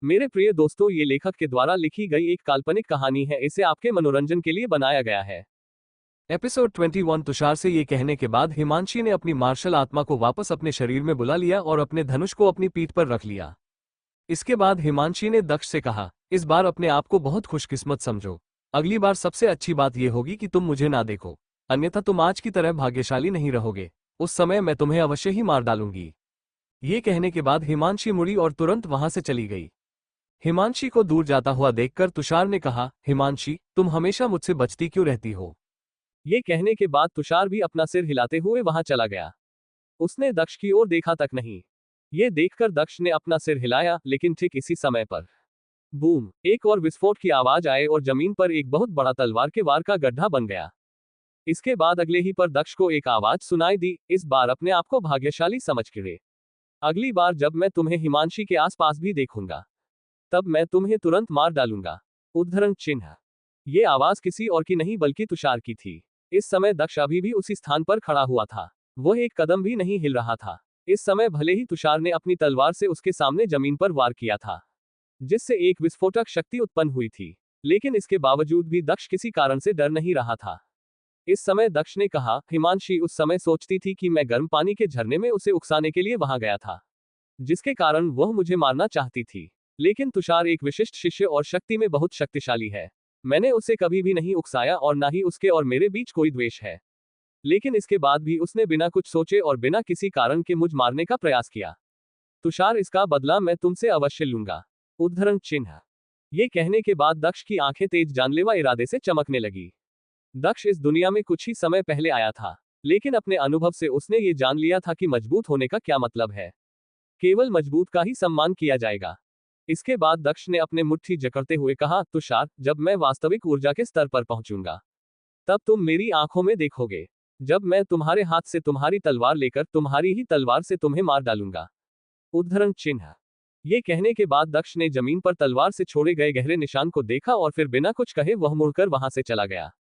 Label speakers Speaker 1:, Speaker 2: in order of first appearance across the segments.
Speaker 1: मेरे प्रिय दोस्तों, ये लेखक के द्वारा लिखी गई एक काल्पनिक कहानी है। इसे आपके मनोरंजन के लिए बनाया गया है। एपिसोड 21। तुषार से ये कहने के बाद हिमांशी ने अपनी मार्शल आत्मा को वापस अपने शरीर में बुला लिया और अपने धनुष को अपनी पीठ पर रख लिया। इसके बाद हिमांशी ने दक्ष से कहा, इस बार अपने आप को बहुत खुशकिस्मत समझो। अगली बार सबसे अच्छी बात यह होगी कि तुम मुझे ना देखो, अन्यथा तुम आज की तरह भाग्यशाली नहीं रहोगे। उस समय मैं तुम्हें अवश्य ही मार डालूंगी। ये कहने के बाद हिमांशी मुड़ी और तुरंत वहां से चली गई। हिमांशी को दूर जाता हुआ देखकर तुषार ने कहा, हिमांशी, तुम हमेशा मुझसे बचती क्यों रहती हो? ये कहने के बाद तुषार भी अपना सिर हिलाते हुए वहां चला गया। उसने दक्ष की ओर देखा तक नहीं। ये देखकर दक्ष ने अपना सिर हिलाया, लेकिन ठीक इसी समय पर बूम, एक और विस्फोट की आवाज आए और जमीन पर एक बहुत बड़ा तलवार के वार का गड्ढा बन गया। इसके बाद अगले ही पर दक्ष को एक आवाज सुनाई दी, इस बार अपने आप को भाग्यशाली समझ के अगली बार जब मैं तुम्हें हिमांशी के आसपास भी देखूंगा, तब मैं तुम्हें तुरंत मार डालूंगा। उद्धरण चिन्ह। ये आवाज किसी और की नहीं बल्कि तुषार की थी। इस समय दक्ष अभी भी उसी स्थान पर खड़ा हुआ था। वह एक कदम भी नहीं हिल रहा था। इस समय भले ही तुषार ने अपनी तलवार से उसके सामने जमीन पर वार किया था, जिससे एक विस्फोटक शक्ति उत्पन्न हुई थी, लेकिन इसके बावजूद भी दक्ष किसी कारण से डर नहीं रहा था। इस समय दक्ष ने कहा, हिमांशी उस समय सोचती थी कि मैं गर्म पानी के झरने में उसे उकसाने के लिए वहां गया था, जिसके कारण वह मुझे मारना चाहती थी। लेकिन तुषार एक विशिष्ट शिष्य और शक्ति में बहुत शक्तिशाली है। मैंने उसे कभी भी नहीं उकसाया और ना ही उसके और मेरे बीच कोई द्वेष है। लेकिन इसके बाद भी उसने बिना कुछ सोचे और बिना किसी कारण के मुझ मारने का प्रयास किया। तुषार, इसका बदला मैं तुमसे अवश्य लूंगा। उद्धरण चिन्ह। ये कहने के बाद दक्ष की आंखें तेज जानलेवा इरादे से चमकने लगी। दक्ष इस दुनिया में कुछ ही समय पहले आया था, लेकिन अपने अनुभव से उसने ये जान लिया था कि मजबूत होने का क्या मतलब है। केवल मजबूत का ही सम्मान किया जाएगा। इसके बाद दक्ष ने अपने मुट्ठी जकड़ते हुए कहा, तुषार, जब मैं वास्तविक ऊर्जा के स्तर पर पहुंचूंगा, तब तुम मेरी आंखों में देखोगे। जब मैं तुम्हारे हाथ से तुम्हारी तलवार लेकर तुम्हारी ही तलवार से तुम्हें मार डालूंगा। उद्धरण चिन्ह। ये कहने के बाद दक्ष ने जमीन पर तलवार से छोड़े गए गहरे निशान को देखा और फिर बिना कुछ कहे वह मुड़कर वहां से चला गया।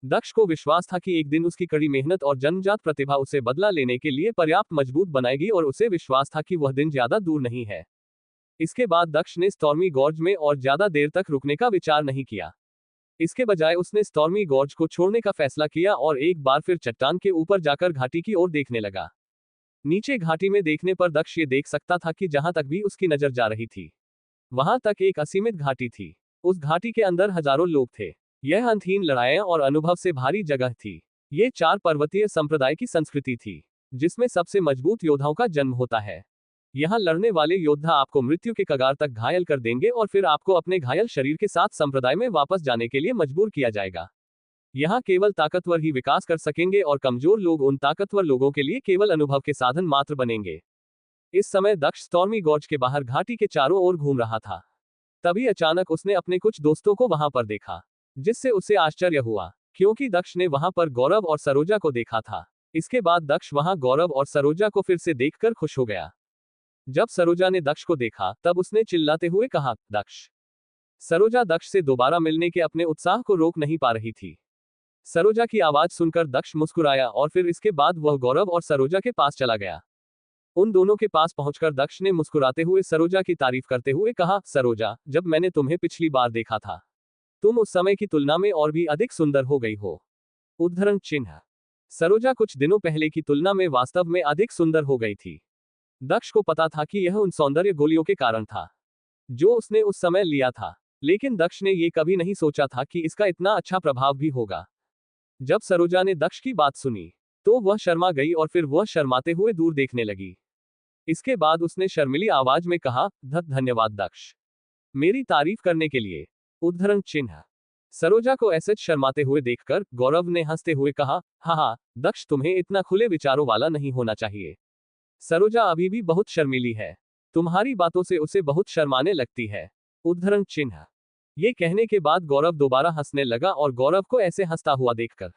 Speaker 1: दक्ष को विश्वास था कि एक दिन उसकी कड़ी मेहनत और जन्मजात प्रतिभा उसे बदला लेने के लिए पर्याप्त मजबूत बनाएगी और उसे विश्वास था कि वह दिन ज्यादा दूर नहीं है। इसके बाद दक्ष ने स्टॉर्मी गॉर्ज में और ज्यादा देर तक रुकने का विचार नहीं किया। इसके बजाय उसने स्टॉर्मी गॉर्ज को छोड़ने का फैसला किया और एक बार फिर चट्टान के ऊपर जाकर घाटी की ओर देखने लगा। नीचे घाटी में देखने पर दक्ष ये देख सकता था कि जहां तक भी उसकी नजर जा रही थी, वहां तक एक असीमित घाटी थी। उस घाटी के अंदर हजारों लोग थे। यह अंतहीन लड़ाइयां और अनुभव से भारी जगह थी। ये 4 पर्वतीय संप्रदाय की संस्कृति थी, जिसमें सबसे मजबूत योद्धाओं का जन्म होता है। यहाँ लड़ने वाले योद्धा आपको मृत्यु के कगार तक घायल कर देंगे और फिर आपको अपने घायल शरीर के साथ संप्रदाय में वापस जाने के लिए मजबूर किया जाएगा। यहाँ केवल ताकतवर ही विकास कर सकेंगे और कमजोर लोग उन ताकतवर लोगों के लिए केवल अनुभव के साधन मात्र बनेंगे। इस समय दक्ष स्टॉर्मी गॉर्ज के बाहर घाटी के चारों ओर घूम रहा था। तभी अचानक उसने अपने कुछ दोस्तों को वहां पर देखा, जिससे उसे आश्चर्य हुआ, क्योंकि दक्ष ने वहां पर गौरव और सरोजा को देखा था। इसके बाद दक्ष वहां गौरव और सरोजा को फिर से देखकर खुश हो गया। जब सरोजा ने दक्ष को देखा, तब उसने चिल्लाते हुए कहा, दक्ष। सरोजा दक्ष से दोबारा मिलने के अपने उत्साह को रोक नहीं पा रही थी। सरोजा की आवाज सुनकर दक्ष मुस्कुराया और फिर इसके बाद वह गौरव और सरोजा के पास चला गया। उन दोनों के पास पहुंचकर दक्ष ने मुस्कुराते हुए सरोजा की तारीफ करते हुए कहा, सरोजा, जब मैंने तुम्हें पिछली बार देखा था, तुम उस समय की तुलना में और भी अधिक सुंदर हो गई हो। उद्धरण चिन्ह। सरोजा कुछ दिनों पहले की तुलना में वास्तव में अधिक सुंदर हो गई थी। दक्ष को पता था कि यह उन सौंदर्य गोलियों के कारण था जो उसने उस समय लिया था, लेकिन दक्ष ने यह कभी नहीं सोचा था कि इसका इतना अच्छा प्रभाव भी होगा। जब सरोजा ने दक्ष की बात सुनी, तो वह शर्मा गई और फिर वह शर्माते हुए दूर देखने लगी। इसके बाद उसने शर्मिली आवाज में कहा, धन्यवाद दक्ष, मेरी तारीफ करने के लिए। उद्धरण चिन्ह। सरोजा को ऐसे शर्माते हुए देखकर गौरव ने हंसते हुए कहा, हाँ, दक्ष, तुम्हें इतना खुले विचारों वाला नहीं होना चाहिए। सरोजा अभी भी बहुत शर्मीली है। तुम्हारी बातों से उसे बहुत शर्माने लगती है। उद्धरण चिन्ह। ये कहने के बाद गौरव दोबारा हंसने लगा और गौरव को ऐसे हंसता हुआ देखकर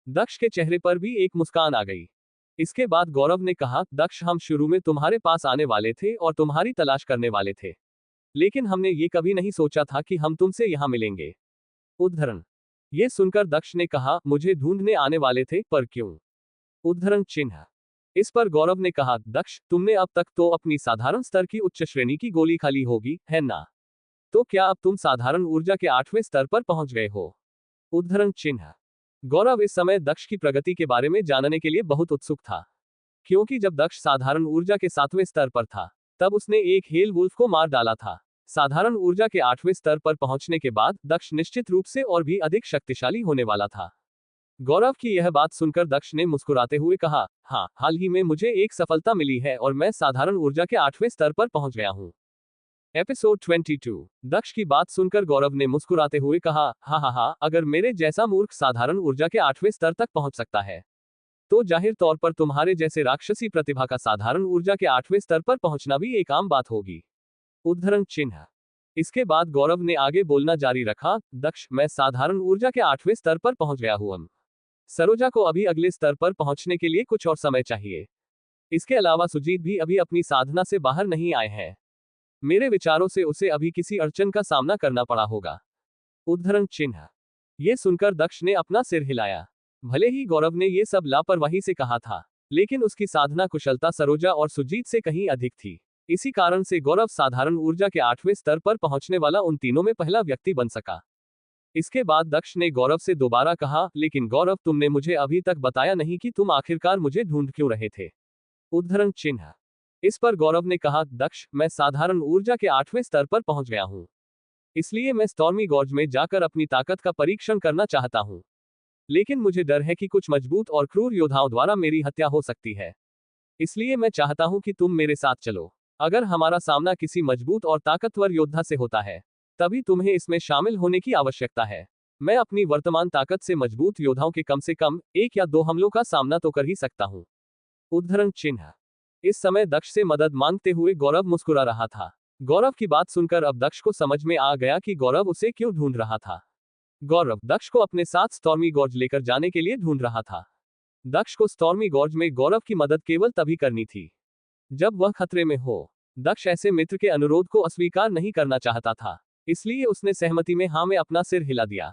Speaker 1: दक्ष के चेहरे पर भी एक मुस्कान आ गई। इसके बाद गौरव ने कहा, दक्ष, हम शुरू में तुम्हारे पास आने वाले थे और तुम्हारी तलाश करने वाले थे, लेकिन हमने ये कभी नहीं सोचा था कि हम तुमसे यहाँ मिलेंगे। उद्धरण। ये सुनकर दक्ष ने कहा, मुझे ढूंढने आने वाले थे, पर क्यों? उद्धरण चिन्ह। इस पर गौरव ने कहा, दक्ष, तुमने अब तक तो अपनी साधारण स्तर की उच्च श्रेणी की गोली खा ली होगी, है ना? तो क्या अब तुम साधारण ऊर्जा के 8वें स्तर पर पहुंच गए हो? उद्धरण चिन्ह। गौरव इस समय दक्ष की प्रगति के बारे में जानने के लिए बहुत उत्सुक था, क्योंकि जब दक्ष साधारण ऊर्जा के 7वें स्तर पर था, तब उसने एक हेल वुल्फ को मार डाला था। साधारण ऊर्जा के 8वें स्तर पर पहुंचने के बाद दक्ष निश्चित रूप से और भी अधिक शक्तिशाली होने वाला था। गौरव की यह बात सुनकर दक्ष ने मुस्कुराते हुए कहा, हाँ, हाल ही में मुझे एक सफलता मिली है और मैं साधारण ऊर्जा के 8वें स्तर पर पहुंच गया हूं। एपिसोड 22। दक्ष की बात सुनकर गौरव ने मुस्कुराते हुए कहा, हाँ हाँ हाँ, अगर मेरे जैसा मूर्ख साधारण ऊर्जा के 8वें स्तर तक पहुंच सकता है, तो जाहिर तौर पर तुम्हारे जैसे राक्षसी प्रतिभा का साधारण ऊर्जा के 8वें स्तर पर पहुंचना भी एक आम बात होगी। उद्धरण चिन्ह। इसके बाद गौरव ने आगे बोलना जारी रखा, दक्ष, मैं साधारण ऊर्जा के 8वें स्तर पर पहुंच गया हूं। सरोजा को अभी अगले स्तर पर पहुंचने के लिए कुछ और समय चाहिए। इसके अलावा सुजीत भी अभी अपनी साधना से बाहर नहीं आए हैं। मेरे विचारों से उसे अभी किसी अड़चन का सामना करना पड़ा होगा। उद्धरण चिन्ह। ये सुनकर दक्ष ने अपना सिर हिलाया। भले ही गौरव ने ये सब लापरवाही से कहा था, लेकिन उसकी साधना कुशलता सरोजा और सुजीत से कहीं अधिक थी। इसी कारण से गौरव साधारण ऊर्जा के 8वें स्तर पर पहुंचने वाला उन तीनों में पहला व्यक्ति बन सका। इसके बाद दक्ष ने गौरव से दोबारा कहा, लेकिन गौरव, तुमने मुझे अभी तक बताया नहीं कि तुम आखिरकार मुझे ढूंढ क्यों रहे थे? उद्धरण चिन्ह। इस पर गौरव ने कहा, दक्ष, मैं साधारण ऊर्जा के 8वें स्तर पर पहुंच गया हूं। इसलिए मैं स्टॉर्मी गॉर्ज में जाकर अपनी ताकत का परीक्षण करना चाहता हूं। लेकिन मुझे डर है कि कुछ मजबूत और क्रूर योद्धाओं द्वारा मेरी हत्या हो सकती है। इसलिए मैं चाहता हूं कि तुम मेरे साथ चलो। अगर हमारा सामना किसी मजबूत और ताकतवर योद्धा से होता है, तभी तुम्हें इसमें शामिल होने की आवश्यकता है। मैं अपनी वर्तमान ताकत से मजबूत योद्धाओं के कम से कम 1 या 2 हमलों का सामना तो कर ही सकता हूं। उद्धरण चिन्ह। इस समय दक्ष से मदद मांगते हुए गौरव मुस्कुरा रहा था। गौरव की बात सुनकर अब दक्ष को समझ में आ गया कि गौरव उसे क्यों ढूंढ रहा था। गौरव दक्ष को अपने साथ स्टॉर्मी गॉर्ज लेकर जाने के लिए ढूंढ रहा था। दक्ष को स्टॉर्मी गॉर्ज में गौरव की मदद केवल तभी करनी थी जब वह खतरे में हो। दक्ष ऐसे मित्र के अनुरोध को अस्वीकार नहीं करना चाहता था, इसलिए उसने सहमति में हाँ में अपना सिर हिला दिया।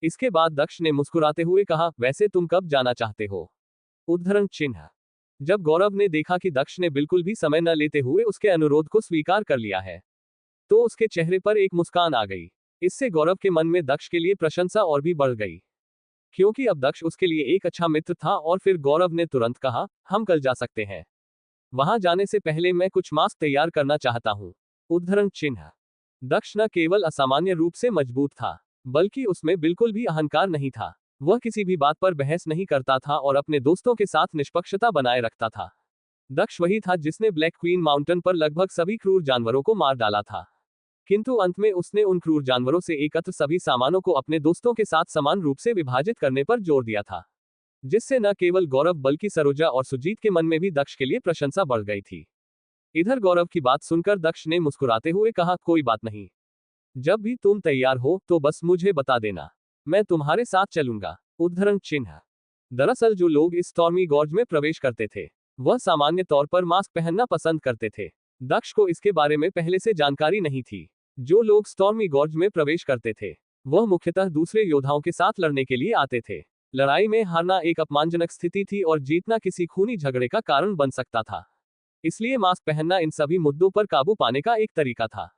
Speaker 1: इसके बाद दक्ष ने मुस्कुराते हुए कहा, वैसे तुम कब जाना चाहते हो? उद्धरण चिन्ह। जब गौरव ने देखा कि दक्ष ने बिल्कुल भी समय न लेते हुए उसके अनुरोध को स्वीकार कर लिया है, तो उसके चेहरे पर एक मुस्कान आ गई। इससे गौरव के मन में दक्ष के लिए प्रशंसा और भी बढ़ गई, क्योंकि अब दक्ष उसके लिए एक अच्छा मित्र था। और फिर गौरव ने तुरंत कहा, हम कल जा सकते हैं। वहां जाने से पहले मैं कुछ मास्क तैयार करना चाहता हूं। उद्धरण चिन्ह। दक्ष न केवल असामान्य रूप से मजबूत था, बल्कि उसमें बिल्कुल भी अहंकार नहीं था। वह किसी भी बात पर बहस नहीं करता था और अपने दोस्तों के साथ निष्पक्षता बनाए रखता था। दक्ष वही था जिसने ब्लैक क्वीन माउंटेन पर लगभग सभी क्रूर जानवरों को मार डाला था, किंतु अंत में उसने उन क्रूर जानवरों से एकत्र सभी सामानों को अपने दोस्तों के साथ समान रूप से विभाजित करने पर जोर दिया था, जिससे न केवल गौरव बल्कि सरोजा और सुजीत के मन में भी दक्ष के लिए प्रशंसा बढ़ गई थी। इधर गौरव की बात सुनकर दक्ष ने मुस्कुराते हुए कहा, कोई बात नहीं, जब भी तुम तैयार हो तो बस मुझे बता देना, मैं तुम्हारे साथ चलूंगा। उद्धरण चिन्ह। दरअसल जो लोग इस स्टॉर्मी गॉर्ज में प्रवेश करते थे, वह सामान्य तौर पर मास्क पहनना पसंद करते थे। दक्ष को इसके बारे में पहले से जानकारी नहीं थी। जो लोग स्टॉर्मी गॉर्ज में प्रवेश करते थे, वह मुख्यतः दूसरे योद्धाओं के साथ लड़ने के लिए आते थे। लड़ाई में हारना एक अपमानजनक स्थिति थी और जीतना किसी खूनी झगड़े का कारण बन सकता था। इसलिए मास्क पहनना इन सभी मुद्दों पर काबू पाने का एक तरीका था।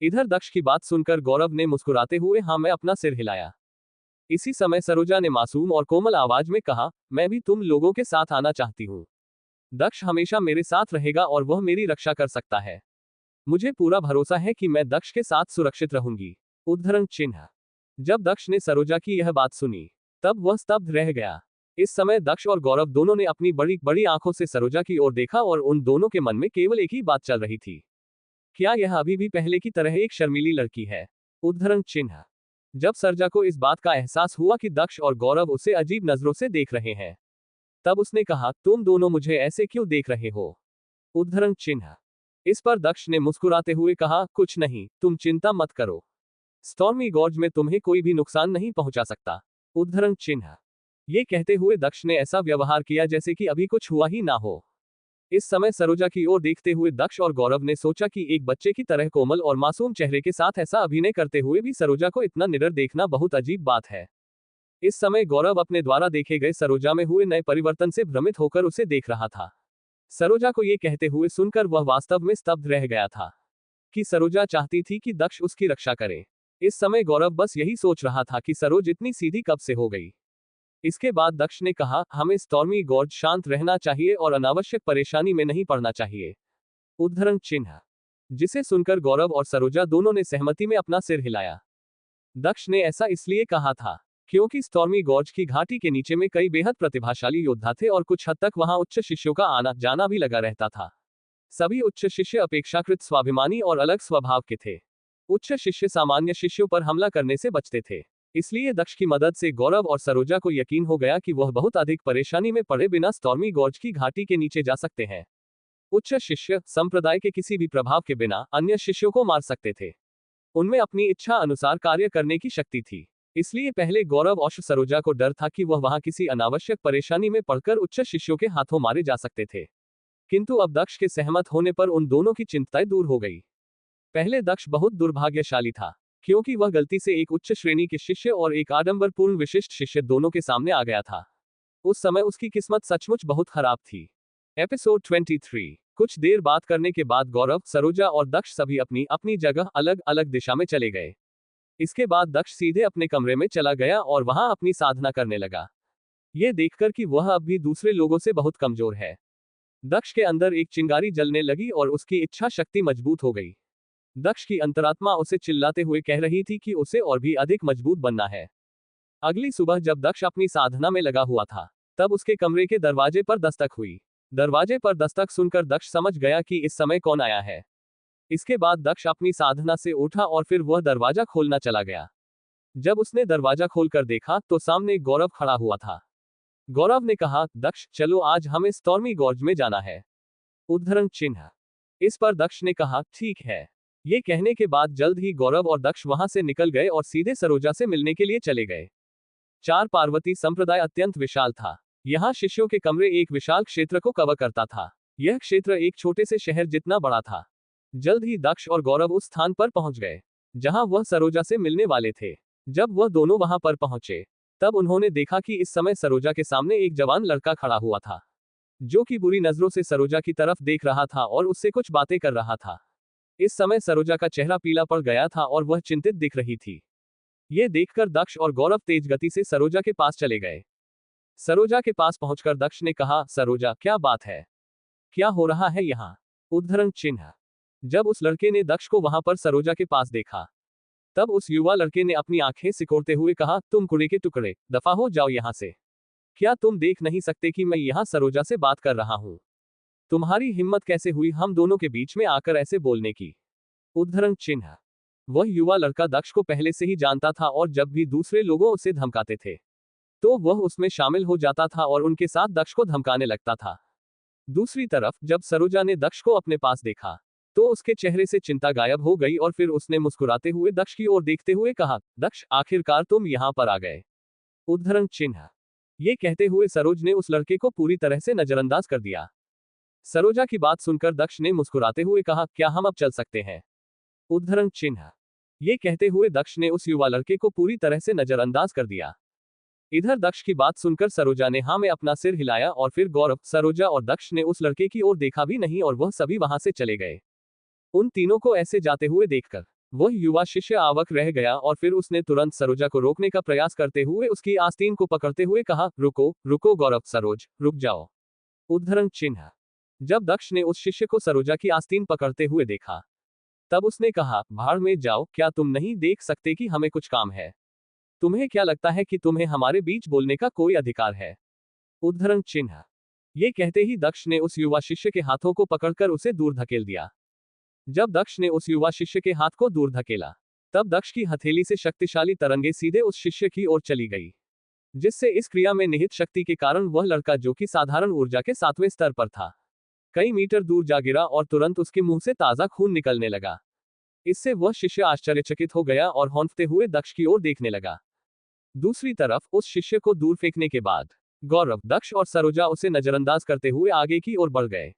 Speaker 1: इधर दक्ष की बात सुनकर गौरव ने मुस्कुराते हुए हाँ में अपना सिर हिलाया। इसी समय सरोजा ने मासूम और कोमल आवाज में कहा, मैं भी तुम लोगों के साथ आना चाहती हूँ। दक्ष हमेशा मेरे साथ रहेगा और वह मेरी रक्षा कर सकता है। मुझे पूरा भरोसा है कि मैं दक्ष के साथ सुरक्षित रहूंगी। उद्धरण चिन्ह। जब दक्ष ने सरोजा की यह बात सुनी, तब वह स्तब्ध रह गया। इस समय दक्ष और गौरव दोनों ने अपनी बड़ी बड़ी आंखों से सरोजा की ओर देखा और उन दोनों के मन में केवल एक ही बात चल रही थी, क्या यह अभी भी पहले की तरह एक शर्मीली लड़की है? उद्धरण चिन्ह। जब सरोजा को इस बात का एहसास हुआ कि दक्ष और गौरव उसे अजीब नजरों से देख रहे हैं, तब उसने कहा, तुम दोनों मुझे ऐसे क्यों देख रहे हो? उद्धरण चिन्ह। इस पर दक्ष ने मुस्कुराते हुए कहा, कुछ नहीं, तुम चिंता मत करो। स्टॉर्मी गॉर्ज में तुम्हें कोई भी नुकसान नहीं पहुंचा सकता। उद्धरण चिन्ह। ये कहते हुए दक्ष ने ऐसा व्यवहार किया जैसे कि अभी कुछ हुआ ही ना हो। इस समय सरोजा की ओर देखते हुए दक्ष और गौरव ने सोचा कि एक बच्चे की तरह कोमल और मासूम चेहरे के साथ ऐसा अभिनय करते हुए भी सरोजा को इतना निडर देखना बहुत अजीब बात है। इस समय गौरव अपने द्वारा देखे गए सरोजा में हुए नए परिवर्तन से भ्रमित होकर उसे देख रहा था। सरोजा को ये कहते हुए सुनकर वह वास्तव में स्तब्ध रह गया था कि सरोजा चाहती थी कि दक्ष उसकी रक्षा करे। इस समय गौरव बस यही सोच रहा था कि सरोज इतनी सीधी कब से हो गई। इसके बाद दक्ष ने कहा, हमें स्टॉर्मी गॉर्ज शांत रहना चाहिए और अनावश्यक परेशानी में नहीं पड़ना चाहिए। उद्धरण चिन्ह। जिसे सुनकर गौरव और सरोजा दोनों ने सहमति में अपना सिर हिलाया। दक्ष ने ऐसा इसलिए कहा था क्योंकि स्टॉर्मी गॉर्ज की घाटी के नीचे में कई बेहद प्रतिभाशाली योद्धा थे और कुछ हद तक वहां उच्च शिष्यों का आना जाना भी लगा रहता था। सभी उच्च शिष्य अपेक्षाकृत स्वाभिमानी और अलग स्वभाव के थे। उच्च शिष्य सामान्य शिष्यों पर हमला करने से बचते थे। इसलिए दक्ष की मदद से गौरव और सरोजा को यकीन हो गया कि वह बहुत अधिक परेशानी में पड़े बिना स्टॉर्मी गॉर्ज की घाटी के नीचे जा सकते हैं। उच्च शिष्य संप्रदाय के किसी भी प्रभाव के बिना अन्य शिष्यों को मार सकते थे। उनमें अपनी इच्छा अनुसार कार्य करने की शक्ति थी। इसलिए पहले गौरव और सरोजा को डर था कि वह वहां किसी अनावश्यक परेशानी में पड़कर उच्च शिष्यों के हाथों मारे जा सकते थे। किंतु अब दक्ष के सहमत होने पर उन दोनों की चिंताएं दूर हो गई। पहले दक्ष बहुत दुर्भाग्यशाली था क्योंकि वह गलती से एक उच्च श्रेणी के शिष्य और एक आडंबरपूर्ण विशिष्ट शिष्य दोनों के सामने आ गया था। उस समय उसकी किस्मत सचमुच बहुत खराब थी। एपिसोड 23। कुछ देर बात करने के बाद गौरव, सरोजा और दक्ष सभी अपनी अपनी जगह अलग अलग दिशा में चले गए। इसके बाद दक्ष सीधे अपने कमरे में चला गया और वहां अपनी साधना करने लगा। यह देखकर कि वह अब भी दूसरे लोगों से बहुत कमजोर है, दक्ष के अंदर एक चिंगारी जलने लगी और उसकी इच्छा शक्ति मजबूत हो गई। दक्ष की अंतरात्मा उसे चिल्लाते हुए कह रही थी कि उसे और भी अधिक मजबूत बनना है। अगली सुबह जब दक्ष अपनी साधना में लगा हुआ था, तब उसके कमरे के दरवाजे पर दस्तक हुई। दरवाजे पर दस्तक सुनकर दक्ष समझ गया कि इस समय कौन आया है। इसके बाद दक्ष अपनी साधना से उठा और फिर वह दरवाजा खोलना चला गया। जब उसने दरवाजा खोलकर देखा तो सामने गौरव खड़ा हुआ था। गौरव ने कहा, दक्ष चलो आज हमें स्टॉर्मी गॉर्ज में जाना है। उद्धरण चिन्ह। इस पर दक्ष ने कहा, ठीक है। ये कहने के बाद जल्द ही गौरव और दक्ष वहां से निकल गए और सीधे सरोजा से मिलने के लिए चले गए। चार पार्वती संप्रदाय अत्यंत विशाल था। यहाँ शिष्यों के कमरे एक विशाल क्षेत्र को कवर करता था। यह क्षेत्र एक छोटे से शहर जितना बड़ा था। जल्द ही दक्ष और गौरव उस स्थान पर पहुंच गए जहां वह सरोजा से मिलने वाले थे। जब वह दोनों वहां पर पहुंचे तब उन्होंने देखा कि इस समय सरोजा के सामने एक जवान लड़का खड़ा हुआ था, जो कि बुरी नजरों से सरोजा की तरफ देख रहा था और उससे कुछ बातें कर रहा था। इस समय सरोजा का चेहरा पीला पड़ गया था और वह चिंतित दिख रही थी। यह देखकर दक्ष और गौरव तेज गति से सरोजा के पास चले गए। सरोजा के पास पहुंचकर दक्ष ने कहा, सरोजा क्या बात है, क्या हो रहा है यहाँ? उद्धरण चिन्ह। जब उस लड़के ने दक्ष को वहां पर सरोजा के पास देखा तब उस युवा लड़के ने अपनी आंखें सिकोड़ते हुए कहा, तुम कुड़े के टुकड़े, दफा हो जाओ यहां से। क्या तुम देख नहीं सकते कि मैं यहां सरोजा से बात कर रहा हूं? तुम्हारी हिम्मत कैसे हुई हम दोनों के बीच में आकर ऐसे बोलने की? उद्धरण चिन्ह। वह युवा लड़का दक्ष को पहले से ही जानता था और जब भी दूसरे लोगों उसे धमकाते थे तो वह उसमें शामिल हो जाता था और उनके साथ दक्ष को धमकाने लगता था। दूसरी तरफ जब सरोजा ने दक्ष को अपने पास देखा तो उसके चेहरे से चिंता गायब हो गई और फिर उसने मुस्कुराते हुए दक्ष की ओर देखते हुए कहा, दक्ष आखिरकार तुम यहां पर आ गए। उद्धरण चिन्ह। ये कहते हुए सरोज ने उस लड़के को पूरी तरह से नजरअंदाज कर दिया। सरोजा की बात सुनकर दक्ष ने मुस्कुराते हुए कहा, क्या हम अब चल सकते हैं? उद्धरण चिन्ह। ये कहते हुए दक्ष ने उस युवा लड़के को पूरी तरह से नजरअंदाज कर दिया। इधर दक्ष की बात सुनकर सरोजा ने हाँ में अपना सिर हिलाया और फिर गौरव, सरोजा और दक्ष ने उस लड़के की ओर देखा भी नहीं और वह सभी वहां से चले गए। उन तीनों को ऐसे जाते हुए देखकर वह युवा शिष्य आवाक रह गया और फिर उसने तुरंत सरोजा को रोकने का प्रयास करते हुए उसकी आस्तीन को पकड़ते हुए कहा, रुको रुको गौरव, सरोज रुक जाओ। उद्धरण चिन्ह। जब दक्ष ने उस शिष्य को सरोजा की आस्तीन पकड़ते हुए देखा तब उसने कहा, भाड़ में जाओ, क्या तुम नहीं देख सकते कि हमें कुछ काम है? तुम्हें क्या लगता है कि तुम्हें हमारे बीच बोलने का कोई अधिकार है? उद्धरण चिन्ह। ये कहते ही दक्ष ने उस युवा शिष्य के हाथों को पकड़कर उसे दूर धकेल दिया। जब दक्ष ने उस युवा शिष्य के हाथ को दूर धकेला तब दक्ष की हथेली से शक्तिशाली तरंगे सीधे उस शिष्य की ओर चली गई, जिससे इस क्रिया में निहित शक्ति के कारण वह लड़का, जो कि साधारण ऊर्जा के 7वें स्तर पर था, कई मीटर दूर जा गिरा और तुरंत उसके मुंह से ताजा खून निकलने लगा। इससे वह शिष्य आश्चर्यचकित हो गया और हौंफते हुए दक्ष की ओर देखने लगा। दूसरी तरफ उस शिष्य को दूर फेंकने के बाद गौरव, दक्ष और सरोजा उसे नजरअंदाज करते हुए आगे की ओर बढ़ गए।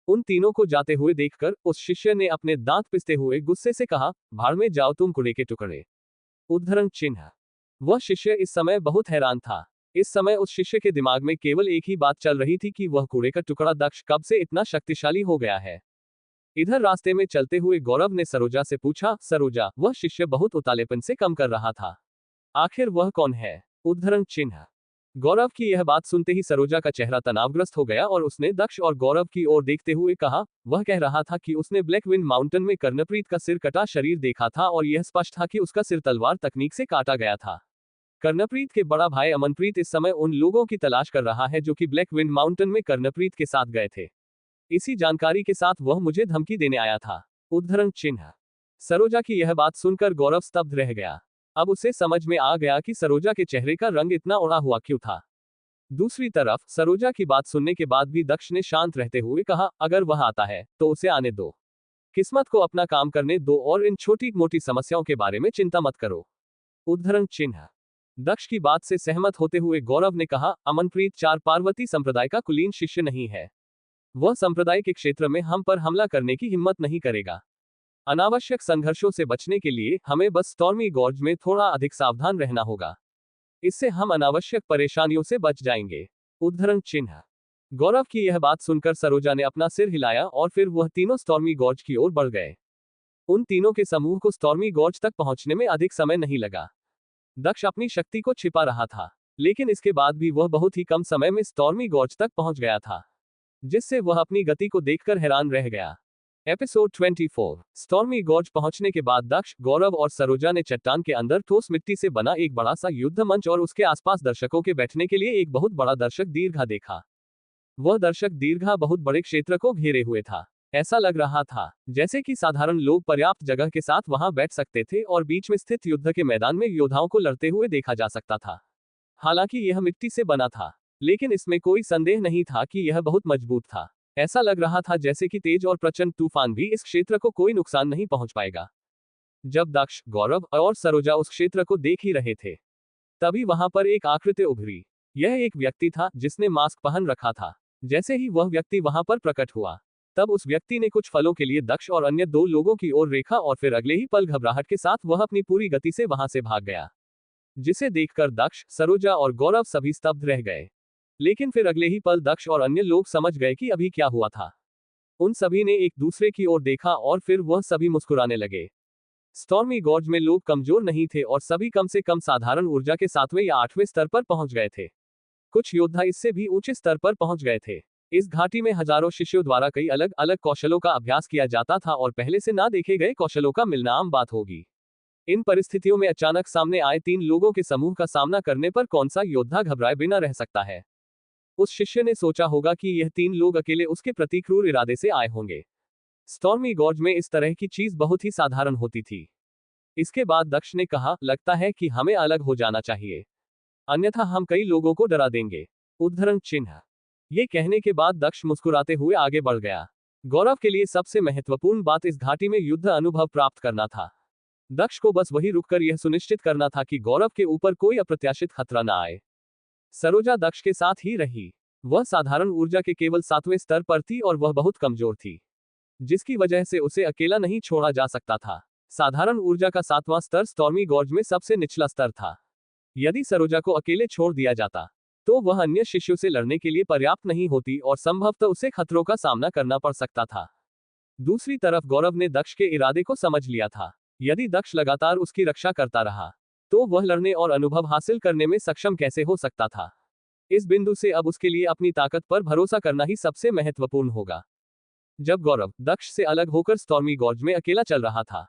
Speaker 1: उन तीनों को जाते हुए देखकर उस शिष्य ने अपने दांत पिसते हुए गुस्से से कहा, भाड़ में जाओ तुम कुड़े के टुकड़े। उद्धरण चिन्ह। वह शिष्य इस समय बहुत हैरान था इस समय उस शिष्य के दिमाग में केवल एक ही बात चल रही थी कि वह कूड़े का टुकड़ा दक्ष कब से इतना शक्तिशाली हो गया है। इधर रास्ते में चलते हुए गौरव ने सरोजा से पूछा, सरोजा, वह शिष्य बहुत उतालेपन से कम कर रहा था, आखिर वह कौन है? उद्धरण चिन्ह। गौरव की यह बात सुनते ही सरोजा का चेहरा तनावग्रस्त हो गया और उसने दक्ष और गौरव की ओर देखते हुए कहा, वह कह रहा था कि उसने ब्लैकविंड माउंटेन में कर्णप्रीत का सिर कटा शरीर देखा था और यह स्पष्ट था कि उसका सिर तलवार तकनीक से काटा गया था। कर्णप्रीत के बड़ा भाई अमनप्रीत इस समय उन लोगों की तलाश कर रहा है जो कि ब्लैकविंड माउंटेन में कर्णप्रीत के साथ गए थे। इसी जानकारी के साथ वह मुझे धमकी देने आया था। उद्धरण चिन्ह। सरोजा की यह बात सुनकर गौरव स्तब्ध रह गया। अब उसे समझ में आ गया कि सरोजा के चेहरे का रंग इतना उड़ा हुआ क्यों था। दूसरी तरफ सरोजा की बात सुनने के बाद भी दक्ष ने शांत रहते हुए कहा, अगर वह आता है तो उसे आने दो, किस्मत को अपना काम करने दो और इन छोटी मोटी समस्याओं के बारे में चिंता मत करो। उद्धरण चिन्ह। दक्ष की बात से सहमत होते हुए गौरव ने कहा, अमनप्रीत चार पार्वती संप्रदाय का कुलीन शिष्य नहीं है। वह संप्रदाय के क्षेत्र में हम पर हमला करने की हिम्मत नहीं करेगा। अनावश्यक संघर्षों से बचने के लिए हमें बस स्टॉर्मी गॉर्ज में थोड़ा अधिक सावधान रहना होगा। इससे हम अनावश्यक परेशानियों से बच जाएंगे। उद्धरण चिन्ह। गौरव की यह बात सुनकर सरोजा ने अपना सिर हिलाया और फिर वह तीनों स्टॉर्मी गॉर्ज की ओर बढ़ गए। उन तीनों के समूह को स्टॉर्मी गॉर्ज तक पहुंचने में अधिक समय नहीं लगा। दक्ष अपनी शक्ति को छिपा रहा था, लेकिन इसके बाद भी वह बहुत ही कम समय में स्टॉर्मी गॉर्ज तक पहुंच गया था, जिससे वह अपनी गति को देखकर हैरान रह गया। एपिसोड 24। स्टॉर्मी गॉर्ज पहुंचने के बाद दक्ष, गौरव और सरोजा ने चट्टान के अंदर ठोस मिट्टी से बना एक बड़ा सा युद्ध मंच और उसके आसपास दर्शकों के बैठने के लिए एक बहुत बड़ा दर्शक दीर्घा देखा। वह दर्शक दीर्घा बहुत बड़े क्षेत्र को घेरे हुए था। ऐसा लग रहा था जैसे कि साधारण लोग पर्याप्त जगह के साथ वहां बैठ सकते थे और बीच में स्थित युद्ध के मैदान में योद्धाओं को लड़ते हुए देखा जा सकता था। हालांकि यह मिट्टी से बना था, लेकिन इसमें कोई संदेह नहीं था कि यह बहुत मजबूत था। ऐसा लग रहा था जैसे कि तेज और प्रचंड तूफान भी इस क्षेत्र को कोई नुकसान नहीं पहुंच पाएगा। जब दक्ष, गौरव और सरोजा उस क्षेत्र को देख ही रहे थे, तभी वहां पर एक आकृति उभरी। यह एक व्यक्ति था जिसने मास्क पहन रखा था। जैसे ही वह व्यक्ति वहां पर प्रकट हुआ, तब उस व्यक्ति ने कुछ फलों के लिए दक्ष और अन्य दो लोगों की ओर देखा और फिर अगले ही पल घबराहट के साथ वह अपनी पूरी गति से वहां से भाग गया, जिसे देखकर दक्ष, सरोजा और गौरव सभी स्तब्ध रह गए। लेकिन फिर अगले ही पल दक्ष और अन्य लोग समझ गए कि अभी क्या हुआ था। उन सभी ने एक दूसरे की ओर देखा और फिर वह सभी मुस्कुराने लगे। स्टॉर्मी गॉर्ज में लोग कमजोर नहीं थे और सभी कम से कम साधारण ऊर्जा के 7वें या 8वें स्तर पर पहुंच गए थे। कुछ योद्धा इससे भी ऊंचे स्तर पर पहुंच गए थे। इस घाटी में हजारों शिष्यों द्वारा कई अलग अलग कौशलों का अभ्यास किया जाता था और पहले से ना देखे गए कौशलों का मिलना आम बात होगी। इन परिस्थितियों में अचानक सामने आए 3 लोगों के समूह का सामना करने पर कौन सा योद्धा घबराए बिना रह सकता है? उस शिष्य ने सोचा होगा कि यह 3 लोग अकेले उसके प्रति क्रूर इरादे से आए होंगे। स्टॉर्मी गॉर्ज में इस तरह की चीज बहुत ही साधारण होती थी। इसके बाद दक्ष ने कहा, लगता है कि हमें अलग हो जाना चाहिए, अन्यथा हम कई लोगों को डरा देंगे। उद्धरण चिन्ह। ये कहने के बाद दक्ष मुस्कुराते हुए आगे बढ़ गया। गौरव के लिए सबसे महत्वपूर्ण बात इस घाटी में युद्ध अनुभव प्राप्त करना था। दक्ष को बस वही रुककर यह सुनिश्चित करना था कि गौरव के ऊपर कोई अप्रत्याशित खतरा न आए। सरोजा दक्ष के साथ ही रही। वह साधारण ऊर्जा के केवल 7वें स्तर पर थी और वह बहुत कमजोर थी, जिसकी वजह से उसे अकेला नहीं छोड़ा जा सकता था। साधारण ऊर्जा का 7वां स्तर स्टॉर्मी गॉर्ज में सबसे निचला स्तर था। यदि सरोजा को अकेले छोड़ दिया जाता, तो वह अन्य शिष्यों से लड़ने के लिए पर्याप्त नहीं होती और संभवतः उसे खतरों का सामना करना पड़ सकता था। दूसरी तरफ गौरव ने दक्ष के इरादे को समझ लिया था। यदि दक्ष लगातार उसकी रक्षा करता रहा, तो वह लड़ने और अनुभव हासिल करने में सक्षम कैसे हो सकता था। इस बिंदु से अब उसके लिए अपनी ताकत पर भरोसा करना ही सबसे महत्वपूर्ण होगा। जब गौरव दक्ष से अलग होकर स्टॉर्मी गॉर्ज में अकेला चल रहा था,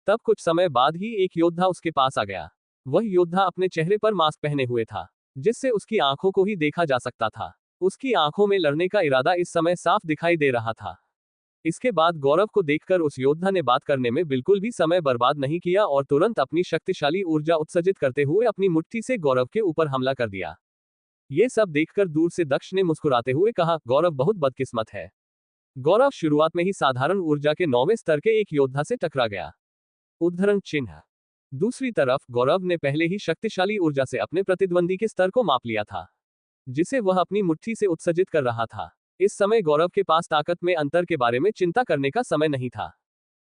Speaker 1: तब कुछ समय बाद ही एक योद्धा उसके पास आ गया। वह योद्धा अपने चेहरे पर मास्क पहने हुए था, जिससे उसकी आंखों को ही देखा जा सकता था। उसकी आंखों में लड़ने का इरादा इस समय साफ दिखाई दे रहा था। इसके बाद गौरव को देखकर उस योद्धा ने बात करने में बिल्कुल भी समय बर्बाद नहीं किया और तुरंत अपनी शक्तिशाली ऊर्जा उत्सर्जित करते हुए अपनी मुट्ठी से गौरव के ऊपर हमला कर दिया। ये सब देखकर दूर से दक्ष ने मुस्कुराते हुए कहा, गौरव बहुत बदकिस्मत है। गौरव शुरुआत में ही साधारण ऊर्जा के 9वें स्तर के एक योद्धा से टकरा गया। उद्धरण चिन्ह। दूसरी तरफ गौरव ने पहले ही शक्तिशाली ऊर्जा से अपने प्रतिद्वंदी के स्तर को माप लिया था, जिसे वह अपनी मुट्ठी से उत्सर्जित कर रहा था। इस समय गौरव के पास ताकत में अंतर के बारे में चिंता करने का समय नहीं था।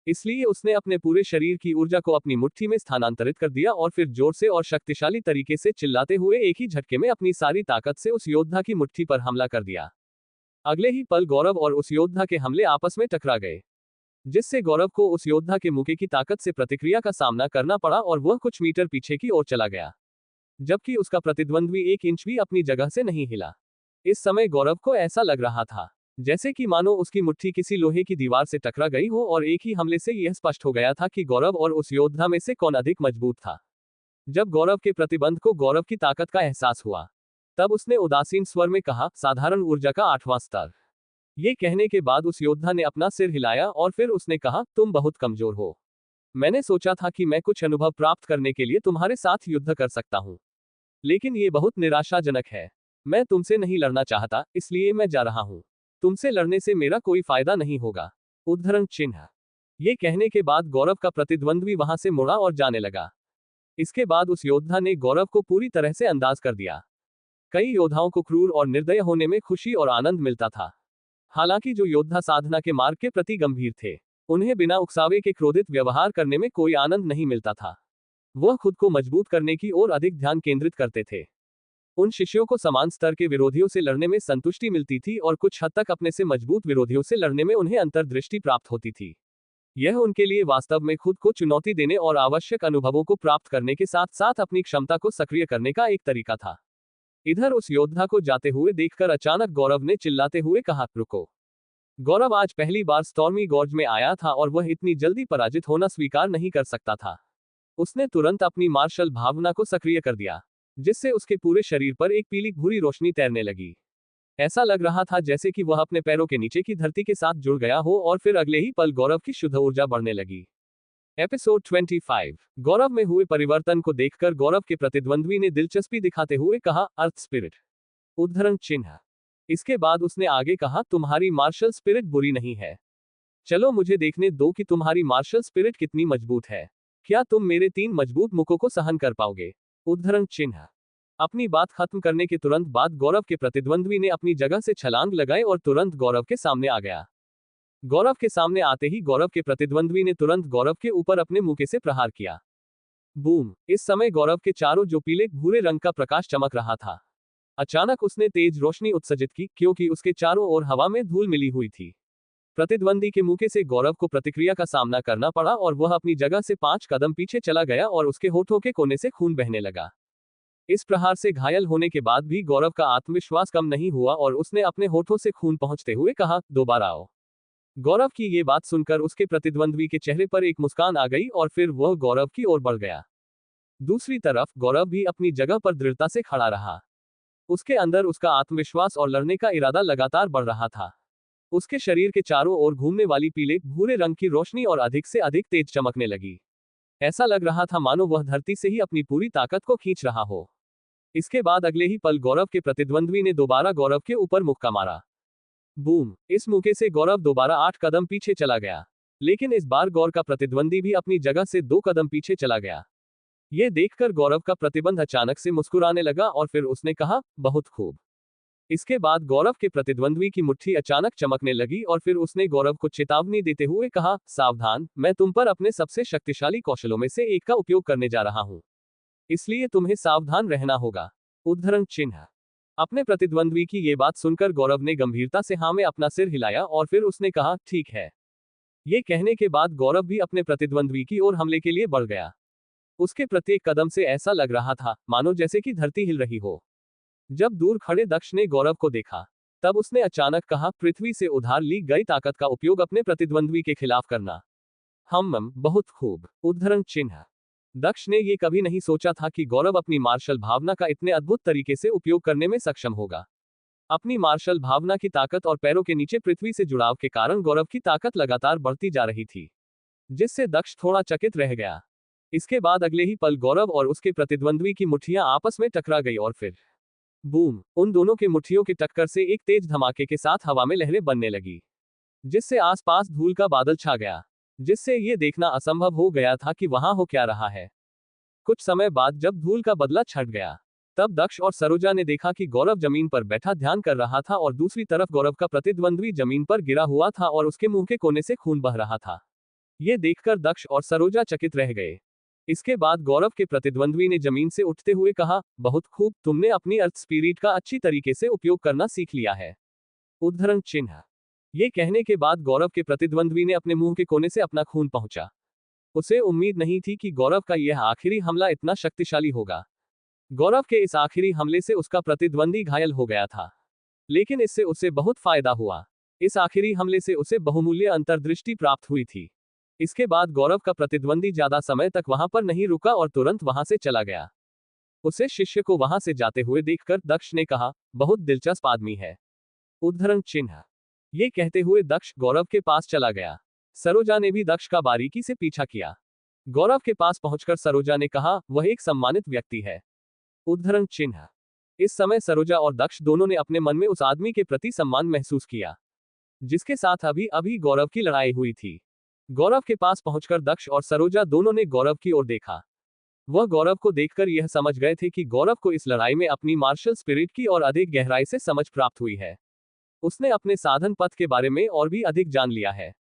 Speaker 1: इसलिए उसने अपने पूरे शरीर की ऊर्जा को अपनी मुट्ठी में स्थानांतरित कर दिया और फिर जोर से और शक्तिशाली तरीके से चिल्लाते हुए एक ही झटके में अपनी सारी ताकत से उस योद्धा की मुट्ठी पर हमला कर दिया। अगले ही पल गौरव और उस योद्धा के हमले आपस में टकरा गए, जिससे गौरव को उस योद्धा के मुके की ताकत से प्रतिक्रिया का सामना करना पड़ा और वह कुछ मीटर पीछे की ओर चला गया, जबकि उसका प्रतिद्वंद्वी 1 इंच भी अपनी जगह से नहीं हिला। इस समय गौरव को ऐसा लग रहा था जैसे कि मानो उसकी मुट्ठी किसी लोहे की दीवार से टकरा गई हो और एक ही हमले से यह स्पष्ट हो गया था कि गौरव और उस योद्धा में से कौन अधिक मजबूत था। जब गौरव के प्रतिबंध को गौरव की ताकत का एहसास हुआ, तब उसने उदासीन स्वर में कहा, साधारण ऊर्जा का 8वां स्तर। ये कहने के बाद उस योद्धा ने अपना सिर हिलाया और फिर उसने कहा, तुम बहुत कमजोर हो। मैंने सोचा था कि मैं कुछ अनुभव प्राप्त करने के लिए तुम्हारे साथ युद्ध कर सकता हूं, लेकिन ये बहुत निराशाजनक है। मैं तुमसे नहीं लड़ना चाहता, इसलिए मैं जा रहा हूं। तुमसे लड़ने से मेरा कोई फायदा नहीं होगा। उद्धरण चिन्ह। ये कहने के बाद गौरव का प्रतिद्वंद्वी वहां से मुड़ा और जाने लगा। इसके बाद उस योद्धा ने गौरव को पूरी तरह से अंदाज कर दिया। कई योद्धाओं को क्रूर और निर्दय होने में खुशी और आनंद मिलता था। हालांकि जो योद्धा साधना के मार्ग के प्रति गंभीर थे, उन्हें बिना उकसावे के क्रोधित व्यवहार करने में कोई आनंद नहीं मिलता था। वह खुद को मजबूत करने की ओर अधिक ध्यान केंद्रित करते थे। उन शिष्यों को समान स्तर के विरोधियों से लड़ने में संतुष्टि मिलती थी और कुछ हद तक अपने से मजबूत विरोधियों से लड़ने में उन्हें अंतर्दृष्टि प्राप्त होती थी। यह उनके लिए वास्तव में खुद को चुनौती देने और आवश्यक अनुभवों को प्राप्त करने के साथ साथ अपनी क्षमता को सक्रिय करने का एक तरीका था। इधर उस योद्धा को जाते हुए देखकर अचानक गौरव ने चिल्लाते हुए कहा, रुको। गौरव आज पहली बार स्टॉर्मी गॉर्ज में आया था और वह इतनी जल्दी पराजित होना स्वीकार नहीं कर सकता था। उसने तुरंत अपनी मार्शल भावना को सक्रिय कर दिया, जिससे उसके पूरे शरीर पर एक पीली भूरी रोशनी तैरने लगी। ऐसा लग रहा था जैसे कि वह अपने पैरों के नीचे की धरती के साथ जुड़ गया हो और फिर अगले ही पल गौरव की शुद्ध ऊर्जा बढ़ने लगी। एपिसोड 25। गौरव में हुए परिवर्तन को देखकर गौरव के प्रतिद्वंद्वी ने दिलचस्पी दिखाते हुए कहा, अर्थ स्पिरिट। उद्धरण चिन्ह। इसके बाद उसने आगे कहा, तुम्हारी मार्शल स्पिरिट बुरी नहीं है। चलो मुझे देखने दो कि तुम्हारी मार्शल स्पिरिट कितनी मजबूत है। क्या तुम मेरे 3 मजबूत मुखों को सहन कर पाओगे? उद्धरण चिन्ह। अपनी बात खत्म करने के तुरंत बाद गौरव के प्रतिद्वंद्वी ने अपनी जगह से छलांग लगाई और तुरंत गौरव के सामने आ गया। गौरव के सामने आते ही गौरव के प्रतिद्वंद्वी ने तुरंत गौरव के ऊपर अपने मुके से प्रहार किया। बूम। इस समय गौरव के चारों जो पीले भूरे रंग का प्रकाश चमक रहा था, अचानक उसने तेज रोशनी उत्सर्जित की, क्योंकि उसके चारों ओर हवा में धूल मिली हुई थी। प्रतिद्वंदी के मुके से गौरव को प्रतिक्रिया का सामना करना पड़ा और वह अपनी जगह से 5 कदम पीछे चला गया और उसके होठों के कोने से खून बहने लगा। इस प्रहार से घायल होने के बाद भी गौरव का आत्मविश्वास कम नहीं हुआ और उसने अपने होठों से खून पहुंचते हुए कहा, दोबारा आओ। गौरव की ये बात सुनकर उसके प्रतिद्वंद्वी के चेहरे पर एक मुस्कान आ गई और फिर वह गौरव की ओर बढ़ गया। दूसरी तरफ गौरव भी अपनी जगह पर दृढ़ता से खड़ा रहा। उसके अंदर उसका आत्मविश्वास और लड़ने का इरादा लगातार बढ़ रहा था। उसके शरीर के चारों ओर घूमने वाली पीले भूरे रंग की रोशनी और अधिक से अधिक तेज चमकने लगी। ऐसा लग रहा था मानो वह धरती से ही अपनी पूरी ताकत को खींच रहा हो। इसके बाद अगले ही पल गौरव के प्रतिद्वंद्वी ने दोबारा गौरव के ऊपर मुक्का मारा। बूम। इस मुक्के से गौरव दोबारा 8 कदम पीछे चला गया, लेकिन इस बार गौरव का प्रतिद्वंदी भी अपनी जगह से 2 कदम पीछे चला गया। यह देखकर गौरव का प्रतिबंध अचानक से मुस्कुराने लगा और फिर उसने कहा, बहुत खूब। इसके बाद गौरव के प्रतिद्वंद्वी की मुट्ठी अचानक चमकने लगी और फिर उसने गौरव को चेतावनी देते हुए कहा, सावधान, मैं तुम पर अपने सबसे शक्तिशाली कौशलों में से एक का उपयोग करने जा रहा हूं, इसलिए तुम्हें सावधान रहना होगा। उद्धरण चिन्ह। अपने प्रतिद्वंद्वी की ये बात सुनकर गौरव ने गंभीरता से हाँ में अपना सिर हिलाया और फिर उसने कहा, ठीक है। ये कहने के बाद गौरव भी अपने प्रतिद्वंद्वी की ओर हमले के लिए बढ़ गया। उसके प्रत्येक कदम से ऐसा लग रहा था मानो जैसे कि धरती हिल रही हो। जब दूर खड़े दक्ष ने गौरव को देखा, तब उसने अचानक कहा, पृथ्वी से उधार ली गई ताकत का उपयोग अपने प्रतिद्वंद्वी के खिलाफ करना। बहुत खूब। उद्धरण चिन्ह। दक्ष ने यह कभी नहीं सोचा था कि गौरव अपनी मार्शल भावना का इतने अद्भुत तरीके से उपयोग करने में सक्षम होगा। अपनी मार्शल भावना की ताकत और पैरों के नीचे पृथ्वी से जुड़ाव के कारण गौरव की ताकत लगातार बढ़ती जा रही थी, जिससे दक्ष थोड़ा चकित रह गया। इसके बाद अगले ही पल गौरव और उसके प्रतिद्वंद्वी की मुट्ठियां आपस में टकरा गई और फिर बूम। उन दोनों के मुट्ठियों की टक्कर से एक तेज धमाके के साथ हवा में लहरें बनने लगी, जिससे आसपास धूल का बादल छा गया, जिससे ये देखना असंभव हो गया था कि वहां हो क्या रहा है। कुछ समय बाद जब धूल का बदला छट गया, तब दक्ष और सरोजा ने देखा कि गौरव जमीन पर बैठा ध्यान कर रहा था और दूसरी तरफ गौरव का प्रतिद्वंद्वी जमीन पर गिरा हुआ था और उसके मुंह के कोने से खून बह रहा था। ये देखकर दक्ष और सरोजा चकित रह गए। इसके बाद गौरव के प्रतिद्वंद्वी ने जमीन से उठते हुए कहा, बहुत खूब, तुमने अपनी अर्थ स्पिरिट का अच्छी तरीके से उपयोग करना सीख लिया है। उद्धरण चिन्ह। ये कहने के बाद गौरव के प्रतिद्वंद्वी ने अपने मुंह के कोने से अपना खून पहुंचा। उसे उम्मीद नहीं थी कि गौरव का यह आखिरी हमला इतना शक्तिशाली होगा। गौरव के इस आखिरी हमले से उसका प्रतिद्वंदी घायल हो गया था, लेकिन इससे उसे बहुत फायदा हुआ। इस आखिरी हमले से उसे बहुमूल्य अंतर्दृष्टि प्राप्त हुई थी। इसके बाद गौरव का प्रतिद्वंदी ज्यादा समय तक वहां पर नहीं रुका और तुरंत वहां से चला गया। उसे शिष्य को वहां से जाते हुए देखकर दक्ष ने कहा, बहुत दिलचस्प आदमी है। उद्धरण चिन्ह। ये कहते हुए दक्ष गौरव के पास चला गया। सरोजा ने भी दक्ष का बारीकी से पीछा किया। गौरव के पास पहुंचकर सरोजा ने कहा, वह एक सम्मानित व्यक्ति है। उद्धरण चिन्ह। इस समय सरोजा और दक्ष दोनों ने अपने मन में उस आदमी के प्रति सम्मान महसूस किया, जिसके साथ अभी अभी गौरव की लड़ाई हुई थी। गौरव के पास पहुंचकर दक्ष और सरोजा दोनों ने गौरव की ओर देखा। वह गौरव को देखकर यह समझ गए थे कि गौरव को इस लड़ाई में अपनी मार्शल स्पिरिट की और अधिक गहराई से समझ प्राप्त हुई है। उसने अपने साधन पथ के बारे में और भी अधिक जान लिया है।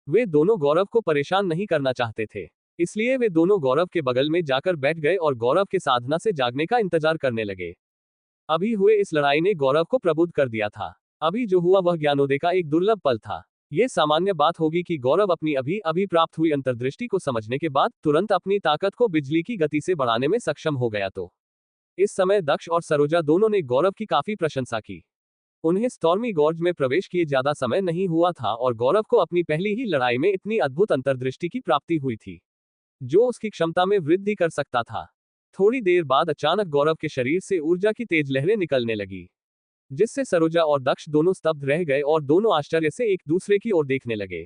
Speaker 1: वे दोनों गौरव को परेशान नहीं करना चाहते थे, इसलिए वे दोनों गौरव के बगल में जाकर बैठ गए और गौरव के साधना से जागने का इंतजार करने लगे। अभी हुए इस लड़ाई ने गौरव को प्रबुद्ध कर दिया था। अभी जो हुआ वह ज्ञानोदय का एक दुर्लभ पल था। यह सामान्य बात होगी कि गौरव अपनी अभी अभी प्राप्त हुई अंतर्दृष्टि को समझने के बाद तुरंत अपनी ताकत को बिजली की गति से बढ़ाने में सक्षम हो गया। तो इस समय दक्ष और सरोजा दोनों ने गौरव की काफी प्रशंसा की। उन्हें स्टॉर्मी गॉर्ज में प्रवेश किए ज्यादा समय नहीं हुआ था और गौरव को अपनी पहली ही लड़ाई में इतनी अद्भुत अंतर्दृष्टि की प्राप्ति हुई थी, जो उसकी क्षमता में वृद्धि कर सकता था। थोड़ी देर बाद अचानक गौरव के शरीर से ऊर्जा की तेज लहरें निकलने लगी, जिससे सरोजा और दक्ष दोनों स्तब्ध रह गए और दोनों आश्चर्य से एक दूसरे की ओर देखने लगे।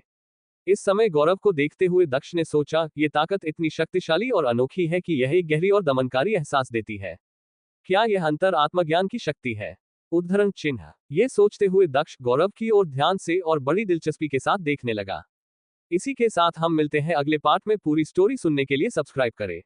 Speaker 1: इस समय गौरव को देखते हुए दक्ष ने सोचा, ये ताकत इतनी शक्तिशाली और अनोखी है कि यह एक गहरी और दमनकारी एहसास देती है। क्या यह अंतर आत्मज्ञान की शक्ति है? उद्धरण चिन्ह। ये सोचते हुए दक्ष गौरव की ओर ध्यान से और बड़ी दिलचस्पी के साथ देखने लगा। इसी के साथ हम मिलते हैं अगले पार्ट में। पूरी स्टोरी सुनने के लिए सब्सक्राइब करें।